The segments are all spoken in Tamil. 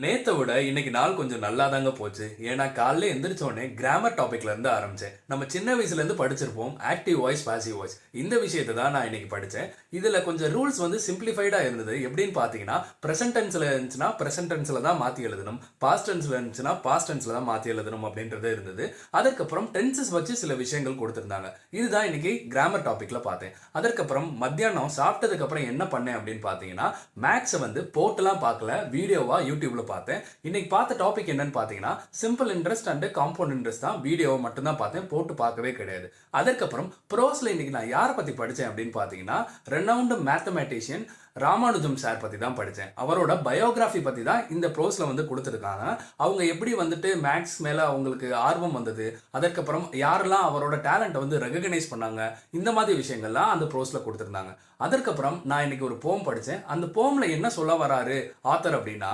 நேத்தை விட இன்னைக்கு நாள் கொஞ்சம் நல்லா தாங்க போச்சு. ஏன்னா காலைல எந்திரிச்ச உடனே கிராமர் டாபிக்ல இருந்து ஆரம்பிச்சேன். நம்ம சின்ன வயசுல இருந்து படிச்சிருப்போம் ஆக்டிவ் வாய்ஸ் பாசிவ் வாய்ஸ். இந்த விஷயத்தை தான் நான் இன்னைக்கு படிச்சேன். இதுல கொஞ்சம் ரூல்ஸ் வந்து சிம்பிளிஃபைடா இருந்தது. எப்படின்னு பாத்தீங்கன்னா பிரசன்ட் டென்ஸ்ல இருந்துச்சுன்னா பிரசன்ட் டென்ஸ்ல தான் மாத்தி எழுதணும், பாஸ்ட் டென்ஸ்ல இருந்துச்சுன்னா பாஸ்ட் டென்ஸ்ல தான் மாத்தி எழுதணும் அப்படின்றது இருந்தது. அதுக்கப்புறம் டென்சஸ் வச்சு சில விஷயங்கள் கொடுத்திருந்தாங்க. இதுதான் இன்னைக்கு கிராமர் டாபிக்ல பார்த்தேன். அதற்கப்புறம் மத்தியானம் சாப்பிட்டதுக்கு அப்புறம் என்ன பண்ணேன் அப்படின்னு பாத்தீங்கன்னா மேக்ஸை வந்து போட்டுலாம் பார்க்கல, வீடியோவா யூடியூப்ல பார்த்தேன். இன்னைக்கு பார்த்த டாபிக் என்னன்னு பார்த்தீங்கன்னா simple interest and compound interest தான். வீடியோவை மட்டும் தான் பார்த்தேன், போட்டு பார்க்கவே கிடையாது. அதற்கப்புறம் ப்ரோஸ்ல இன்னைக்கு நான் யாரை பத்தி படிச்சேன் அப்படின்னு பார்த்தீங்கன்னா ரெனவுண்ட் மேத்தமேட்டிஷியன் ராமானுஜம் சார் பத்தி தான் படித்தேன். அவரோட பயோகிராஃபி பத்தி தான் இந்த ப்ரோஸ்ல வந்து கொடுத்துருக்காங்க. அவங்க எப்படி வந்துட்டு மேக்ஸ் மேல அவங்களுக்கு ஆர்வம் வந்தது, அதற்கப்புறம் யாரெல்லாம் அவரோட டேலண்ட்டை வந்து ரெகக்னைஸ் பண்ணாங்க, இந்த மாதிரி விஷயங்கள்லாம் அந்த ப்ரோஸ்ல கொடுத்துருந்தாங்க. அதற்கப்புறம் நான் இன்னைக்கு ஒரு போம் படித்தேன். அந்த போம்ல என்ன சொல்ல வராரு ஆத்தர் அப்படின்னா,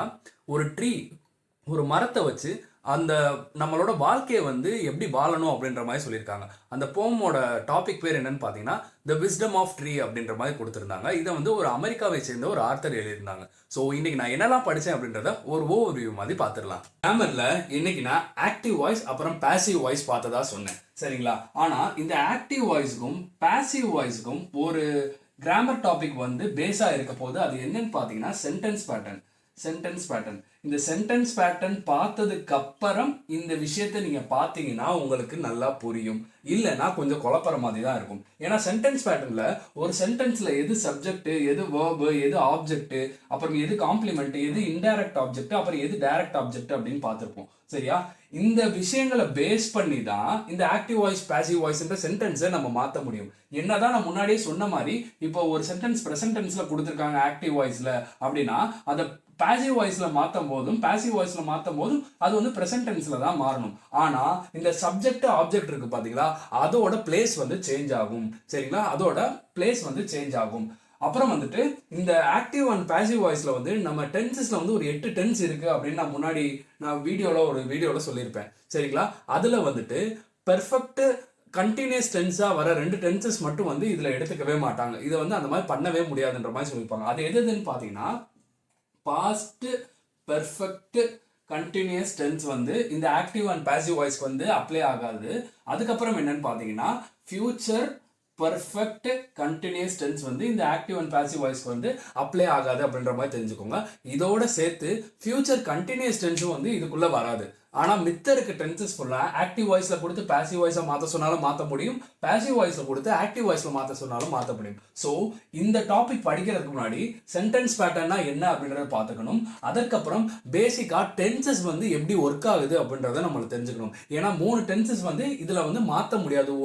ஒரு ட்ரீ, ஒரு மரத்தை வச்சு அந்த நம்மளோட வாழ்க்கையை வந்து எப்படி வாழணும் அப்படின்ற மாதிரி சொல்லியிருக்காங்க. அந்த போமோட டாபிக் பேர் என்னன்னு பார்த்தீங்கன்னா த விஸ்டம் ஆஃப் ட்ரீ அப்படின்ற மாதிரி கொடுத்துருந்தாங்க. இதை வந்து ஒரு அமெரிக்காவை சேர்ந்த ஒரு ஆர்த்தர் எழுதியிருந்தாங்க. ஸோ இன்னைக்கு நான் என்னெல்லாம் படித்தேன் அப்படின்றத ஒரு ஓவர்வியூ மாதிரி பார்த்துடலாம். கிராமர்ல இன்னைக்கு நான் ஆக்டிவ் வாய்ஸ் அப்புறம் பாசிவ் வாய்ஸ் பார்த்ததா சொன்னேன், சரிங்களா? ஆனால் இந்த ஆக்டிவ் வாய்ஸுக்கும் பாசிவ் வாய்ஸுக்கும் ஒரு கிராமர் டாபிக் வந்து பேஸாக இருக்க போது அது என்னன்னு பார்த்தீங்கன்னா சென்டென்ஸ் பேட்டர்ன். இந்த சென்டென்ஸ் பேட்டர்ன் பார்த்ததுக்கு அப்புறம் இந்த விஷயத்தை நீங்க பார்த்தீங்கன்னா உங்களுக்கு நல்லா புரியும். இல்லைன்னா கொஞ்சம் குழப்பற மாதிரி தான் இருக்கும். ஏன்னா சென்டென்ஸ் பேட்டர்ன்ல ஒரு சென்டென்ஸ்ல எது சப்ஜெக்ட், எது வேர்பு, எது ஆப்ஜெக்ட், அப்புறம் எது காம்ப்ளிமெண்ட், எது இன்டைரக்ட் ஆப்ஜெக்ட், அப்புறம் எது டைரக்ட் ஆப்ஜெக்ட் அப்படின்னு பார்த்துருப்போம், சரியா? இந்த விஷயங்களை பேஸ் பண்ணி தான் இந்த ஆக்டிவ் வாய்ஸ் பாசிவ் வாய்ஸ்ன்ற சென்டென்ஸை நம்ம மாற்ற முடியும். என்னதான் நான் முன்னாடியே சொன்ன மாதிரி இப்போ ஒரு சென்டென்ஸ் பிரசன்ட் டென்ஸ்ல கொடுத்துருக்காங்க ஆக்டிவ் வாய்ஸ்ல அப்படின்னா அதை பாசிவ் வாய்ஸ்ல மாற்றும் போதும் பாசிவ் வாய்ஸ்ல மாற்றும் போதும் அது வந்து பிரசன்ட் டென்ஸ்ல தான் மாறணும். ஆனா இந்த சப்ஜெக்ட் ஆப்ஜெக்ட் இருக்கு பாத்தீங்களா, அதோட பிளேஸ் வந்து சேஞ்ச் ஆகும், சரிங்களா? அதோட பிளேஸ் வந்து சேஞ்ச் ஆகும். அப்புறம் வந்துட்டு இந்த ஆக்டிவ் அண்ட் பாசிவ் வாய்ஸ்ல வந்து நம்ம டென்சஸ்ல வந்து ஒரு 8 டென்ஸ் இருக்கு அப்படின்னு நான் முன்னாடி ஒரு வீடியோல சொல்லியிருப்பேன், சரிங்களா? அதுல வந்துட்டு பெர்ஃபெக்ட் கண்டினியூஸ் டென்ஸா வர 2 டென்சஸ் மட்டும் வந்து இதுல எடுத்துக்கவே மாட்டாங்க. இதை வந்து அந்த மாதிரி பண்ணவே முடியாதுன்ற மாதிரி சொல்லியிருப்பாங்க. அது எதுன்னு பாத்தீங்கன்னா பாஸ்ட் பெர்ஃபெக்ட் கண்டினியூஸ் டென்ஸ் வந்து இந்த ஆக்டிவ் அண்ட் பாசிவ் வாய்ஸ்க்கு வந்து அப்ளை ஆகாது. அதுக்கப்புறம் என்னன்னு பார்த்தீங்கன்னா ஃபியூச்சர் பர்ஃபெக்ட் கண்டினியூஸ் டென்ஸ் வந்து இந்த ஆக்டிவ் அண்ட் பாசிவ் வாய்ஸ்க்கு வந்து அப்ளை ஆகாது அப்படின்ற மாதிரி தெரிஞ்சுக்கோங்க. இதோட சேர்த்து ஃபியூச்சர் கண்டினியூஸ் டென்ஸும் வந்து இதுக்குள்ள வராது. ஆனால் மித்த இருக்க டென்சஸ் ஃபுல்லாக ஆக்டிவ் வாய்ஸில் கொடுத்து பாசிவ் வாய்ஸை மாற்ற சொன்னாலும் மாற்ற முடியும், பாசிவ் வாய்ஸில் கொடுத்து ஆக்டிவ் வாய்ஸில் மாற்ற சொன்னாலும் மாற்ற முடியும். ஸோ இந்த டாபிக் படிக்கிறதுக்கு முன்னாடி சென்டென்ஸ் பேட்டர்னா என்ன அப்படின்றத பார்த்துக்கணும். அதற்கப்புறம் பேசிக்காக டென்சஸ் வந்து எப்படி ஒர்க் ஆகுது அப்படின்றத நம்மளுக்கு தெரிஞ்சுக்கணும். ஏன்னா 3 டென்சஸ் வந்து இதில் வந்து மாற்ற முடியாது.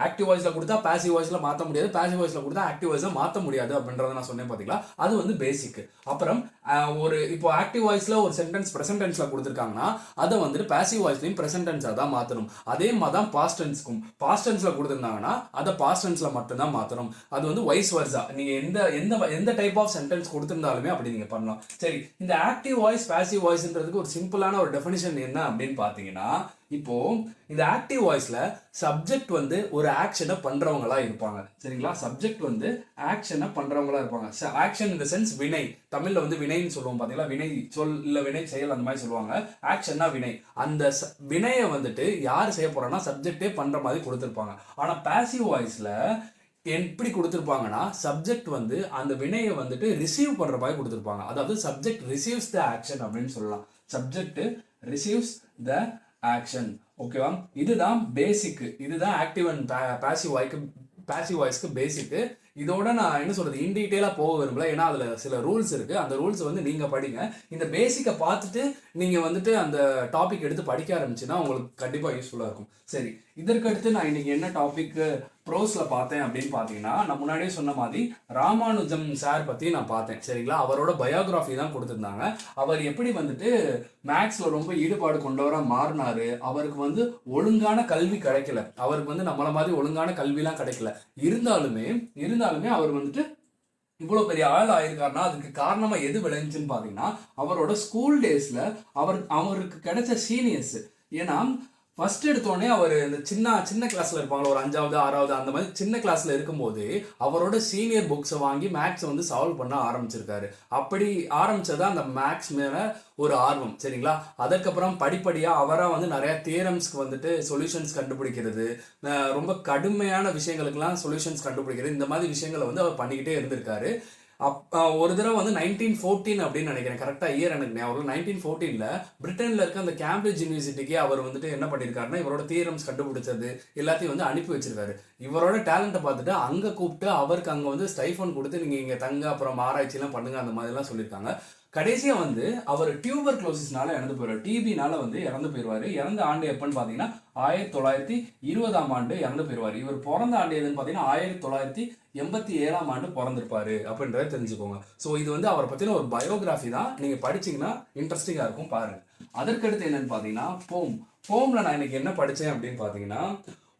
ஆக்டிவ் வாய்ஸில் கொடுத்தா பாசிவ் வாய்ஸில் மாற்ற முடியாது, பாசிவ் வாய்ஸில் கொடுத்தா ஆக்டிவ் வாய்ஸில் மாற்ற முடியாது அப்படின்றத நான் சொன்னேன் பார்த்தீங்களா, அது வந்து பேசிக். அப்புறம் இப்போ ஆக்டிவ் வாய்ஸில் ஒரு சென்டென்ஸ் ப்ரெசென்ட் டென்ஸில் கொடுத்துருக்காங்கன்னா அதை வந்து பாசிவ் வாய்ஸ்லயும் பிரசன்ட் டென்ஸா தான் மாத்தணும். அதே மாதிரி தான் பாஸ்ட் டென்ஸ்க்கும் பாஸ்ட் டென்ஸ்ல கொடுத்திருந்தாங்கன்னா அதை பாஸ்ட் டென்ஸ்ல மட்டும் தான் மாத்தணும். அது வந்து வைஸ் வர்சா. நீங்க எந்த டைப் ஆஃப் சென்டென்ஸ் கொடுத்திருந்தாலுமே அப்படி நீங்க பண்ணலாம். சரி, இந்த ஆக்டிவ் வாய்ஸ் பாசிவ் வாய்ஸ்ன்றதுக்கு ஒரு சிம்பிளான ஒரு டெஃபினிஷன் என்ன அப்படின்னு பாத்தீங்கன்னா, இப்போ இந்த ஆக்டிவ் வாய்ஸ்ல சப்ஜெக்ட் வந்து ஒரு ஆக்ஷனை பண்றவங்களா இருப்பாங்க, சரிங்களா? சப்ஜெக்ட் வந்து ஆக்ஷனை பண்றவங்களா இருப்பாங்க. ஆக்ஷன் இந்த சென்ஸ் வினை, தமிழ்ல வந்து வினைன்னு சொல்லுவோம் பாத்தீங்களா, வினை சொல் இல்ல வினை செயல் அந்த மாதிரி சொல்லுவாங்க. ஆக்ஷன்னா வினை. அந்த வினையை வந்துட்டு யார் செய்ய போறாங்கன்னா சப்ஜெக்டே பண்ற மாதிரி கொடுத்துருப்பாங்க. ஆனா பாசிவ் வாய்ஸ்ல எப்படி கொடுத்துருப்பாங்கன்னா சப்ஜெக்ட் வந்து அந்த வினையை வந்துட்டு ரிசீவ் பண்ற மாதிரி கொடுத்துருப்பாங்க. அதாவது சப்ஜெக்ட் ரிசீவ்ஸ் த ஆக்ஷன் அப்படின்னு சொல்லலாம். சப்ஜெக்ட் ரிசீவ்ஸ் த ஆக்ஷன், ஓகேவா? இதுதான் பேசிக். இதுதான் ஆக்டிவ் அண்ட் பாசிவ் வாய்ஸ்க்கு பேசிக். இதோட நான் என்ன சொல்றது இன் டீட்டெயிலாக போக விரும்பல, ஏன்னா அதில் சில ரூல்ஸ் இருக்கு. அந்த ரூல்ஸ் வந்து நீங்க படிங்க. இந்த பேசிக்கை பார்த்துட்டு நீங்க வந்துட்டு அந்த டாபிக் எடுத்து படிக்க ஆரம்பிச்சுன்னா உங்களுக்கு கண்டிப்பாக யூஸ்ஃபுல்லாக இருக்கும். சரி, இதற்கடுத்து நான் இன்னைக்கு என்ன டாபிக் ப்ரோஸ்ல பார்த்தேன் அப்படின்னு பார்த்தீங்கன்னா, நான் முன்னாடியே சொன்ன மாதிரி ராமானுஜம் சார் பற்றி நான் பார்த்தேன், சரிங்களா? அவரோட பயோகிராஃபி தான் கொடுத்துருந்தாங்க. அவர் எப்படி வந்துட்டு மேக்ஸில் ரொம்ப ஈடுபாடு கொண்டவராக மாறினாரு. அவருக்கு வந்து ஒழுங்கான கல்வி கிடைக்கல, அவருக்கு வந்து நம்மள மாதிரி ஒழுங்கான கல்விலாம் கிடைக்கல. இருந்தாலுமே அவர் வந்துட்டு இவ்வளோ பெரிய ஆள் ஆயிருக்காருன்னா அதுக்கு காரணமா எது விளைஞ்சுன்னு பார்த்தீங்கன்னா அவரோட ஸ்கூல் டேஸ்ல அவருக்கு கிடைச்ச சீனியர்ஸ். ஏன்னா ஃபர்ஸ்ட் எடுத்தோடனே அவர் இந்த சின்ன சின்ன கிளாஸ்ல இருப்பாங்களா, ஒரு 5வது 6வது அந்த மாதிரி சின்ன கிளாஸ்ல இருக்கும்போது அவரோட சீனியர் புக்ஸை வாங்கி மேக்ஸ் வந்து சால்வ் பண்ண ஆரம்பிச்சிருக்காரு. அப்படி ஆரம்பிச்சதா அந்த மேக்ஸ் மேல ஒரு ஆர்வம், சரிங்களா. அதற்கப்புறம் படிப்படியா அவரா வந்து நிறைய தியரம்ஸ்க்கு வந்துட்டு சொல்யூஷன்ஸ் கண்டுபிடிக்கிறது, ரொம்ப கடுமையான விஷயங்களுக்கெல்லாம் சொல்யூஷன்ஸ் கண்டுபிடிக்கிறது, இந்த மாதிரி விஷயங்களை வந்து அவர் பண்ணிக்கிட்டே இருந்திருக்காரு. ஒரு தடவை வந்து 1914 அப்படின்னு நினைக்கிறேன், கரெக்டாக இயர் எனக்கு ஞாபகம். 1914 பிரிட்டனில் இருக்க அந்த கேம்பிரிட்ஜ் யூனிவர்சிட்டிக்கு அவர் வந்துட்டு என்ன பண்ணியிருக்காருன்னா இவரோட தியரம்ஸ் கண்டுபிடிச்சது எல்லாத்தையும் வந்து அனுப்பி வச்சிருக்காரு. இவரோட டேலண்ட்டை பார்த்துட்டு அங்கே கூப்பிட்டு அவருக்கு அங்கே வந்து ஸ்டைஃபன் கொடுத்து நீங்கள் இங்கே தங்க அப்புறம் ஆராய்ச்சிலாம் பண்ணுங்க அந்த மாதிரிலாம் சொல்லியிருக்காங்க. கடைசியாக வந்து அவர் டியூபர் க்ளோசிஸ்னால இறந்து போயிடுவார், டிபினால வந்து இறந்து போயிடுவார். இறந்த ஆண்டு எப்பன்னு பார்த்தீங்கன்னா 1920 இறந்து போயிடுவார். இவர் பிறந்த ஆண்டு எதுன்னு பார்த்தீங்கன்னா 1987 பிறந்திருப்பாரு அப்படின்றத தெரிஞ்சுக்கோங்க. ஸோ இது வந்து அவரை பற்றின ஒரு பயோகிராஃபி தான், நீங்கள் படிச்சிங்கன்னா இன்ட்ரெஸ்டிங்காக இருக்கும், பாருங்க. அதற்கடுத்து என்னன்னு பார்த்தீங்கன்னா போமில் நான் இன்னைக்கு என்ன படித்தேன் அப்படின்னு பார்த்தீங்கன்னா,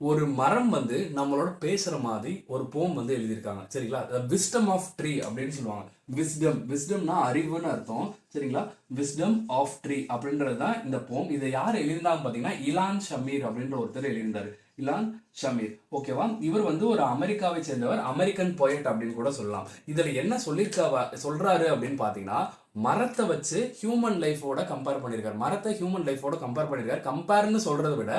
ஒரு மரம் வந்து நம்மளோட பேசுற மாதிரி ஒரு போம் வந்து எழுதியிருக்காங்க, சரிங்களா. விஸ்டம் ஆஃப் ட்ரீ அப்படின்னு சொல்லுவாங்க. விஸ்டம்னா அறிவுன்னு அர்த்தம், சரிங்களா. விஸ்டம் ஆஃப் ட்ரீ அப்படின்றது தான் இந்த போம். இதை யார் எழுதினாங்க பார்த்தீங்கன்னா இலான் ஷமீர் அப்படின்ற ஒருத்தர் எழுதியிருந்தாரு. இலான் ஷமீர், ஓகேவா. இவர் வந்து ஒரு அமெரிக்காவை சேர்ந்தவர், அமெரிக்கன் போயட் அப்படின்னு கூட சொல்லலாம். இதுல என்ன சொல்றாரு அப்படின்னு பார்த்தீங்கன்னா, மரத்தை வச்சு ஹியூமன் லைஃபோட கம்பேர் பண்ணியிருக்காரு. மரத்தை ஹியூமன் லைஃபோட கம்பேர் பண்ணியிருக்காரு. கம்பேர்னு சொல்றதை விட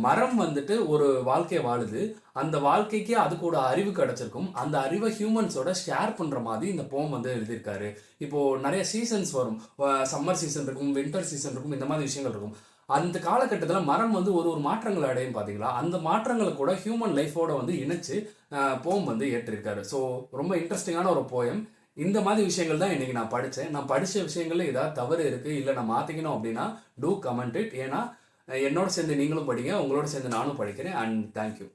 மரம் வந்துட்டு ஒரு வாழ்க்கையை வாழுது, அந்த வாழ்க்கைக்கு அதுக்கூட அறிவு கிடைச்சிருக்கும், அந்த அறிவை ஹியூமன்ஸோட ஷேர் பண்ற மாதிரி இந்த போம் வந்து எழுதியிருக்காரு. இப்போ நிறைய சீசன்ஸ் வரும், சம்மர் சீசன் இருக்கும், வின்டர் சீசன் இருக்கும், இந்த மாதிரி விஷயங்கள் இருக்கும். அந்த காலகட்டத்தில் மரம் வந்து ஒரு மாற்றங்கள் அடையும் பார்த்தீங்களா, அந்த மாற்றங்களை கூட ஹியூமன் லைஃபோட வந்து இணைச்சு போம் வந்து ஏற்றிருக்காரு. ஸோ ரொம்ப இன்ட்ரெஸ்டிங்கான ஒரு போயம். இந்த மாதிரி விஷயங்கள் தான் இன்னைக்கு நான் படித்தேன். நான் படித்த விஷயங்கள்ல ஏதாவது தவறு இருக்குது இல்லை நான் மாற்றிக்கணும் அப்படின்னா டூ கமெண்ட் இட். ஏன்னா என்னோட சேர்ந்து நீங்களும் படிங்க, உங்களோட சேர்ந்து நானும் படிக்கிறேன். And thank you.